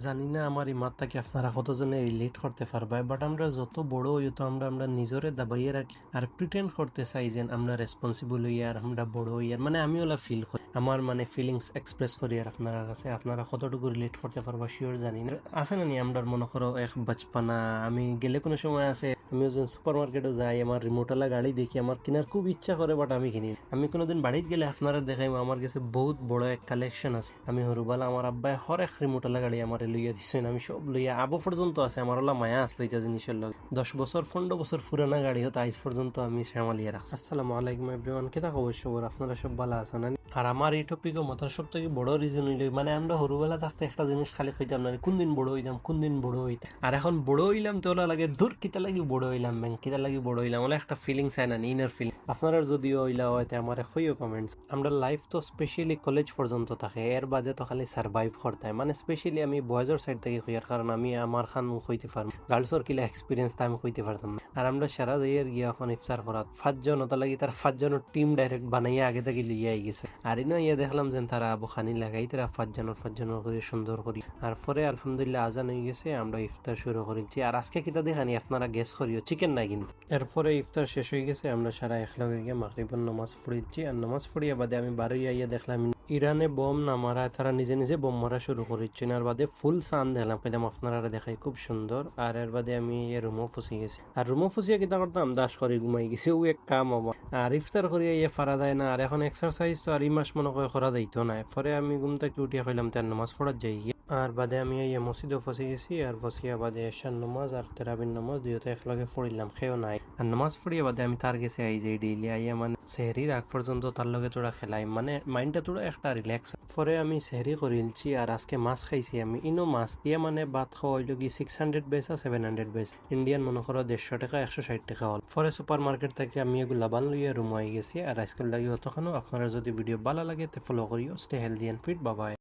জানি না আমার এই মাত্রাকে আপনারা কতজনে রিলেট করতে পারবে, বাট আমরা যত বড় হই তো আমরা নিজরে দাবাইয়ে রাখি আর প্রিটেন্ড করতে চাই যে আমরা রেসপন্সিবল হই আর আমরা বড় হই আর আমি ওলা ফিল করি, আমার ফিলিংস এক্সপ্রেস করি আর আপনার কাছে আপনারা কতটুকু রিলেট করতে পারবা শিওর জানি না। আছে না নি আমরা মনে করো এক বাচপানা, আমি গেলে কোনো সময় আছে আমি যখন সুপার মার্কেটে যাই আমার রিমোটওয়ালা গাড়ি দেখি আমার কেনার খুব ইচ্ছা করে, বাট আমি কিনি। আমি কোনোদিন বাড়িতে গেলে আপনারা দেখাই আমার কাছে বহুত বড় এক কালেকশন আছে। আমি হরুবালা আমার আব্বাই হর এক রিমোটওয়ালা গাড়ি আমার লইয়া দিচ্ছেন, আমি সব লইয়া আবো পর্যন্ত আছে। আমার ওলা মায়া আসলো এটা জিনিসের লোক 10 বছর 15 বছর পুরানা গাড়ি হতো আজ পর্যন্ত আমি সামালিয়া রাখছি। আসসালামু আলাইকুম এভরিওয়ান, কেতা অবশ্য আপনারা সব ভালো আছেন? আর আমার এই টপিকও মাথার সব থেকে বড় রিজন হইল আমরা হরুবেলা থাকতে একটা জিনিস খালি খাইতাম না, কোন দিন বড় হইতাম কোন দিন বড় হইতাম। আর এখন বড় হইলাম তো ওলা লাগে দূর কিতা লাগি বড় হইলাম ব্যাংক কিতা লাগি বড় হইলাম, ওলা একটা ফিলিংস হয় না, ইনার ফিলিং। আপনারা যদিও হইলা হয়তো আমার হইও কমেন্টস। আমরা লাইফ তো স্পেশালি কলেজ পর্যন্ত থাকে, এর বাদে তো খালি সার্ভাইভ করতে হয়। স্পেশালি আমি বয়েজের সাইড থেকে হইয়ার কারণ আমি আমার খান হইতে পারবো, গার্লসর কিলা এক্সপিরিয়েন্স তা আমি হইতে পারতাম না। আর আমরা সারা যাইয়ের গিয়া এখন ইফতার করাত 5 জন ওটা লাগি তার 5 জনের টিম ডাইরেক্ট বানাইয়া আগে থেকে লিয়ে আই গেছে। আর ইনো ইয়া দেখলাম যে তারা আবু খানি লাগাই তারা 5 জনের করে সুন্দর করি। আর পরে আলহামদুলিল্লাহ আজান হয়ে গেছে, আমরা ইফতার শুরু করেছি। আর আজকে কিতা দেখানি আপনারা গেস করিও, চিকেন না কিন্তু। এরপরে ইফতার শেষ হয়ে গেছে, আমরা সারা একলগে গিয়ে মাগরিবের নামাজ পড়েছি। আর নামাজ পড়িয়া বাদে আমি বারো ইয়া দেখলাম ইরানে বোম না মারায় তারা নিজে নিজে বোম মারা শুরু করেছে। আর বাদে ফুল সান দেখলাম, পেলাম আপনারা দেখাই খুব সুন্দর। আর এর বাদে আমি রুমও ফুসি গেছি। আর রুমও ফুসিয়া কিতা করতাম দাস করে ঘুমাই গেছি, ও এক কাম আমার। আর ইফতার করিয়া ইয়ে ফারা দেয় না। আর এখন এক্সারসাইজ তো আর এই মাস মনে করে করা যাইতো না। পরে আমি ঘুম থেকে উঠিয়া কইলাম তার নামাজ পড়ার যাই গিয়ে। আর বাদে আমি এই মসজিদও ফসে গেছি। আর ফসিয়া বাদে এশার নামাজ আর তেরাবির নামাজ দুইটা একলগে পড়িলাম, খেয়েও নাই। আর নামাজ পড়িয়া বাদে আমি তার গেছে আই যে ডেইলি আইয়া সেহরির আগ পর্যন্ত তার লগে তোরা খেলাই, মাইন্ডটা তোরা একটা রিল্যাক্স। পরে আমি সেহরি করিলছি আর আজকে মাছ খাইছি। আমি ইনো মাছ দিয়ে ভাত খাওয়া হইল কি 600 বেস আর 700 বেস ইন্ডিয়ান মনে করো 150 টাকা 160 টাকা হল। পরে সুপার মার্কেট থেকে আমি এগুলা বান লইয়া রুম আই গেছি। আর আজকাল লাগি অতখানো আপনারা যদি ভিডিও ভালো লাগে তো ফলো করিও। স্টে হেলদি এন্ড ফিট, বাবাই।